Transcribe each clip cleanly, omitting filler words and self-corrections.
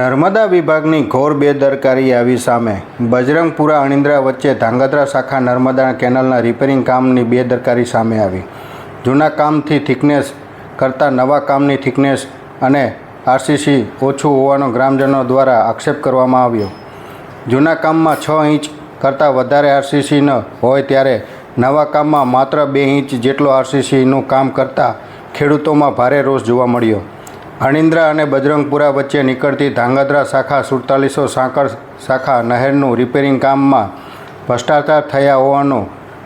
નર્મદા વિભાગની ઘોર બેદરકારી આવી સામે બજરંગપુરા અણિન્દ્રા વચ્ચે ધાંગધ્રા શાખા નર્મદા કેનાલના રિપેરિંગ કામની બેદરકારી સામે આવી। જૂના કામથી થિકનેસ કરતાં નવા કામની થિકનેસ અને આરસીસી ઓછું હોવાનો ગ્રામજનો દ્વારા આક્ષેપ કરવામાં આવ્યો। જૂના કામમાં 6 ઇંચ કરતાં વધારે આરસીસી ન હોય ત્યારે નવા કામમાં માત્ર 2 ઇંચ જેટલો આરસીસીનું કામ કરતાં ખેડૂતોમાં ભારે રોષ જોવા મળ્યો। અણિન્દ્રા અને બજરંગપુરા વચ્ચે નીકળતી ધાંગધ્રા શાખા 4700 સાંકળ શાખા નહેરનું રિપેરિંગ કામમાં ભ્રષ્ટાચાર થયા હોવાનો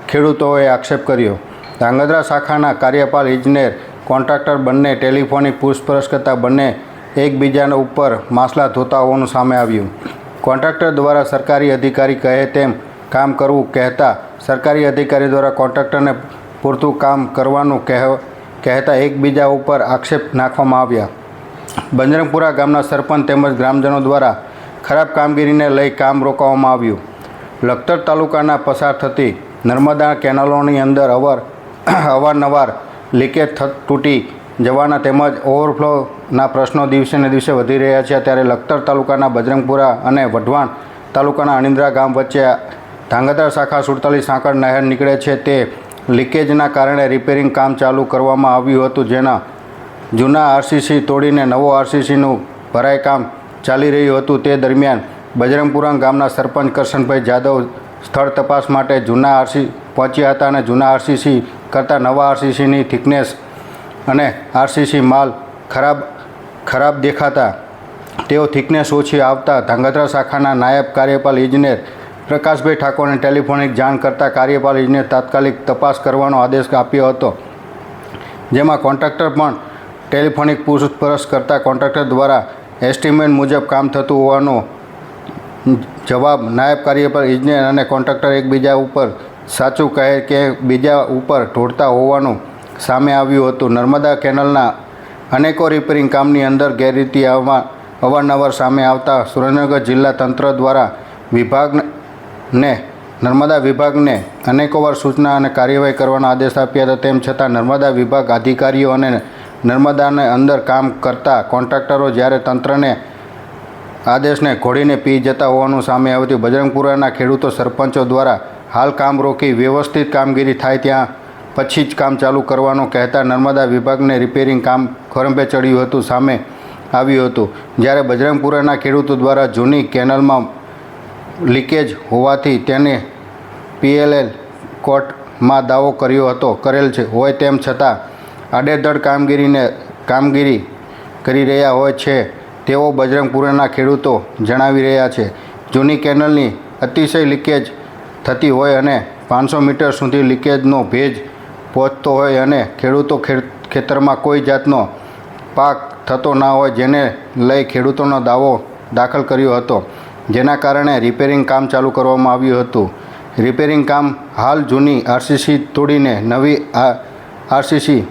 ખેડૂતોએ આક્ષેપ કર્યો। ધાંગધ્રા શાખાના કાર્યપાલ ઇજનેર કોન્ટ્રાક્ટર બંને ટેલિફોનિક પૂછપરછ કરતાં બંને એકબીજાના ઉપર માસલા ધોતા હોવાનું સામે આવ્યું। કોન્ટ્રાક્ટર દ્વારા સરકારી અધિકારી કહે તેમ કામ કરવું કહેતા સરકારી અધિકારી દ્વારા કોન્ટ્રાક્ટરને પૂરતું કામ કરવાનું કહેતા એકબીજા ઉપર આક્ષેપ નાખવામાં આવ્યા। બજરંગપુરા ગામના સરપંચ તેમજ ગ્રામજનો દ્વારા ખરાબ કામગીરીને લઈ કામ રોકવામાં આવ્યું। લખતર તાલુકાના પસાર થતી નર્મદા કેનાલોની અંદર અવારનવાર લીકેજ તૂટી જવાના તેમજ ઓવરફ્લોના પ્રશ્નો દિવસે ને દિવસે વધી રહ્યા છે। ત્યારે લખતર તાલુકાના બજરંગપુરા અને વઢવાણ તાલુકાના અણિન્દ્રા ગામ વચ્ચે ધાંગધ્રા શાખા 47 સાંકળ નહેર નીકળે છે તે લીકેજના કારણે રિપેરિંગ કામ ચાલુ કરવામાં આવ્યું હતું, જેના જૂના આરસીસી તોડીને નવો આરસીસીનું ભરાઈ કામ ચાલી રહ્યું હતું। તે દરમિયાન બજરંગપુરા ગામના સરપંચ કરશનભાઈ જાદવ સ્થળ તપાસ માટે જૂના આરસી પહોંચ્યા હતા અને જૂના આરસીસી કરતાં નવા આરસીસીની થિકનેસ અને આરસીસી માલ ખરાબ દેખાતા તેઓ થિકનેસ ઓછી આવતા ધાંગધ્રા શાખાના નાયબ કાર્યપાલ ઇજનેર પ્રકાશભાઈ ઠાકોરને ટેલિફોનિક જાણ કરતાં કાર્યપાલ ઇજનેર તાત્કાલિક તપાસ કરવાનો આદેશ આપ્યો હતો, જેમાં કોન્ટ્રાક્ટર પણ ટેલિફોનિક પૂછપરછ કરતાં કોન્ટ્રાક્ટર દ્વારા એસ્ટિમેટ મુજબ કામ થતું હોવાનો જવાબ નાયબ કાર્યપાલ ઇજનેર અને કોન્ટ્રાક્ટર એકબીજા ઉપર સાચું કહે કે બીજા ઉપર ઢોળતા હોવાનું સામે આવ્યું હતું। નર્મદા કેનાલના અનેકો રિપેરિંગ કામની અંદર ગેરરીતિ અવારનવાર સામે આવતા સુરેન્દ્રનગર જિલ્લા તંત્ર દ્વારા નર્મદા વિભાગને અનેકોવાર સૂચના અને કાર્યવાહી કરવાના આદેશ આપ્યા હતા। તેમ છતાં નર્મદા વિભાગ અધિકારીઓ અને નર્મદાને અંદર કામ કરતા કોન્ટ્રાક્ટરો જ્યારે તંત્રને આદેશને ઘોડીને પી જતા હોવાનું સામે આવ્યું હતું। બજરંગપુરાના ખેડૂતો સરપંચો દ્વારા હાલ કામ રોકી વ્યવસ્થિત કામગીરી થાય ત્યાં પછી જ કામ ચાલુ કરવાનું કહેતા નર્મદા વિભાગને રિપેરિંગ કામ ખોરંભે ચડ્યું હતું સામે આવ્યું હતું। જ્યારે બજરંગપુરાના ખેડૂતો દ્વારા જૂની કેનાલમાં લીકેજ હોવાથી તેને PLL કોર્ટમાં દાવો કરેલ છે હોય તેમ છતાં આડેધડ કામગીરી કરી રહ્યા હોય છે તેવો બજરંગપુરાના ખેડૂતો જણાવી રહ્યા છે। જૂની કેનાલની અતિશય લીકેજ થતી હોય અને 500 મીટર સુધી લીકેજનો ભેજ પહોંચતો હોય અને ખેડૂતો ખેતરમાં કોઈ જાતનો પાક થતો ના હોય, જેને લઈ ખેડૂતોનો દાવો દાખલ કર્યો હતો, જેના કારણે રિપેરિંગ કામ ચાલુ કરવામાં આવ્યું હતું। રિપેરિંગ કામ હાલ જૂની આરસીસી તોડીને નવી આરસીસી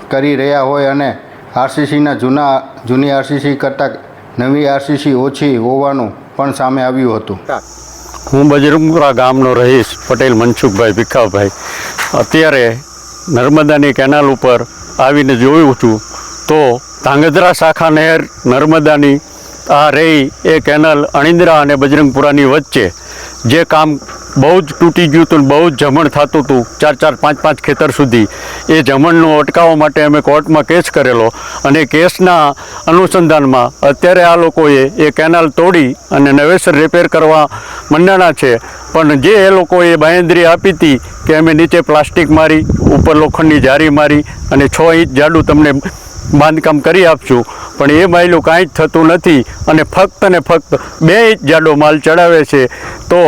કરી રહ્યા હોય અને આરસીસીના જૂની આરસીસી કરતાં નવી આરસીસી ઓછી હોવાનું પણ સામે આવ્યું હતું। હું બજરંગપુરા ગામનો રહીશ પટેલ મનસુખભાઈ ભીખાભાઈ અત્યારે નર્મદાની કેનાલ ઉપર આવીને જોયું છું તો ધાંગધ્રા શાખા નહેર નર્મદાની આ રહી એ કેનાલ અણિન્દ્રા અને બજરંગપુરાની વચ્ચે જે કામ બહુ જ તૂટી ગયું હતું, બહુ જ જમણ થતું હતું 4-4, 5-5 ખેતર સુધી, એ જમણનું અટકાવવા માટે અમે કોર્ટમાં કેસ કરેલો અને કેસના અનુસંધાનમાં અત્યારે આ લોકોએ એ કેનાલ તોડી અને નવેસર રિપેર કરવા મંડાણા છે। પણ જે એ લોકોએ બાંહેધરી આપી હતી કે અમે નીચે પ્લાસ્ટિક મારી ઉપર લોખંડની જારી મારી અને 6 ઇંચ જાડું તમને બાંધકામ કરી આપશું, પણ એ માયલું કાંઈ જ થતું નથી અને ફક્ત ને ફક્ત 2 ઇંચ જાડો માલ ચડાવે છે। તો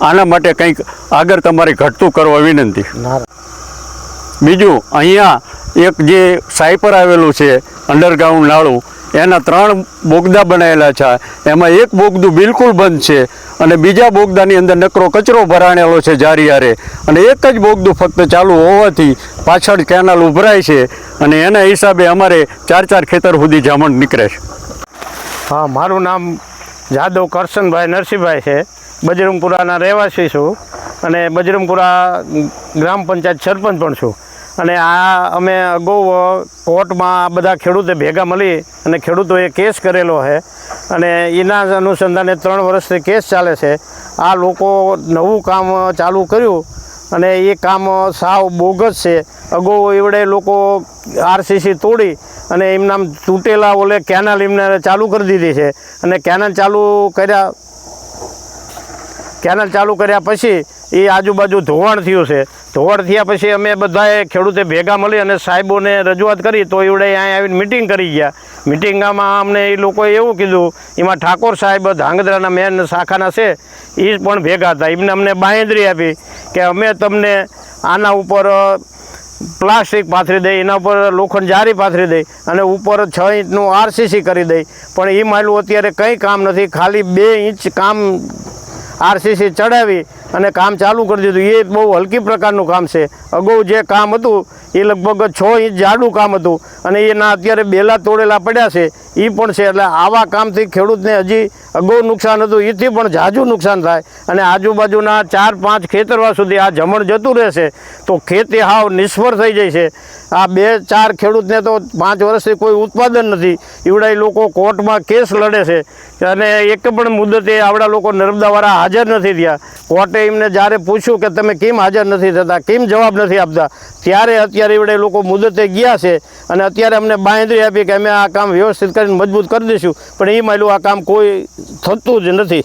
આના માટે કંઈક આગળ તમારે ઘટતું કરવા વિનંતી। બીજું, અહીંયા એક જે સાયપર આવેલું છે અંડરગ્રાઉન્ડ નાળું, એના 3 બોગદા બનાવેલા છે, એમાં એક બોગદું બિલકુલ બંધ છે અને બીજા બોગદાની અંદર નકરો કચરો ભરાણેલો છે જારિયારે, અને એક જ બોગદું ફક્ત ચાલુ હોવાથી પાછળ કેનાલ ઉભરાય છે અને એના હિસાબે અમારે 4-4 ખેતર સુધી જામણ નીકળે છે। હા, મારું નામ જાદવ કરશનભાઈ નરસિંહભાઈ છે, બજરંગપુરાના રહેવાસી છું અને બજરંગપુરા ગ્રામ પંચાયત સરપંચ પણ છું। અને આ અમે અગાઉ કોર્ટમાં આ બધા ખેડૂતે ભેગા મળી અને ખેડૂતોએ કેસ કરેલો છે અને એના અનુસંધાને 3 વર્ષથી કેસ ચાલે છે. આ લોકો નવું કામ ચાલુ કર્યું અને એ કામ સાવ બોગસ છે. અગાઉ એવડે લોકો આરસીસી તોડી અને એમના તૂટેલા ઓલે કેનાલ એમને ચાલુ કરી દીધી છે અને કેનાલ ચાલુ કર્યા પછી એ આજુબાજુ ધોવાણ થયું છે. ધોવાણ થયા પછી અમે બધાએ ખેડૂતે ભેગા મળી અને સાહેબોને રજૂઆત કરી તો એવડે અહીંયા આવીને મિટિંગ કરી ગયા. મિટિંગમાં અમને એ લોકોએ એવું કીધું, એમાં ઠાકોર સાહેબ ધાંગધ્રાના મેન શાખાના છે એ પણ ભેગા હતા. એમને અમને બાંહેધરી આપી કે અમે તમને આના ઉપર પ્લાસ્ટિક પાથરી દઈ, એના ઉપર લોખંડ જારી પાથરી દઈ અને ઉપર 6 ઇંચનું આરસીસી કરી દઈ. પણ એ માયલું અત્યારે કંઈ કામ નથી. ખાલી 2 ઇંચ કામ આરસીસી ચડાવી અને કામ ચાલુ કરી દીધું. એ બહુ હલકી પ્રકારનું કામ છે. અગાઉ જે કામ હતું એ લગભગ 6 ઇંચ જાડું કામ હતું અને એના અત્યારે બેલા તોડેલા પડ્યા છે એ પણ છે. એટલે આવા કામથી ખેડૂતને હજી અગાઉ નુકસાન હતું એથી પણ ઝાઝું નુકસાન થાય અને આજુબાજુના 4-5 ખેતરવા સુધી આ જમણ જતું રહેશે તો ખેતી હાવ નિષ્ફળ થઈ જાય છે. આ 2-4 ખેડૂતને તો 5 વર્ષથી કોઈ ઉત્પાદન નથી. એવડા લોકો કોર્ટમાં કેસ લડે છે અને એક પણ મુદતે આવડા લોકો નર્મદાવાળા હાજર નથી થયા. કોર્ટે એમને જ્યારે પૂછ્યું કે તમે કેમ હાજર નથી થતા, કેમ જવાબ નથી આપતા, ત્યારે અત્યારે એવડે લોકો મુદતે ગયા છે અને અત્યારે અમને બાંહેધરી આપી કે અમે આ કામ વ્યવસ્થિત કરીને મજબૂત કરી દઈશું. પણ એ માયલું આ કામ કોઈ થતું જ નથી.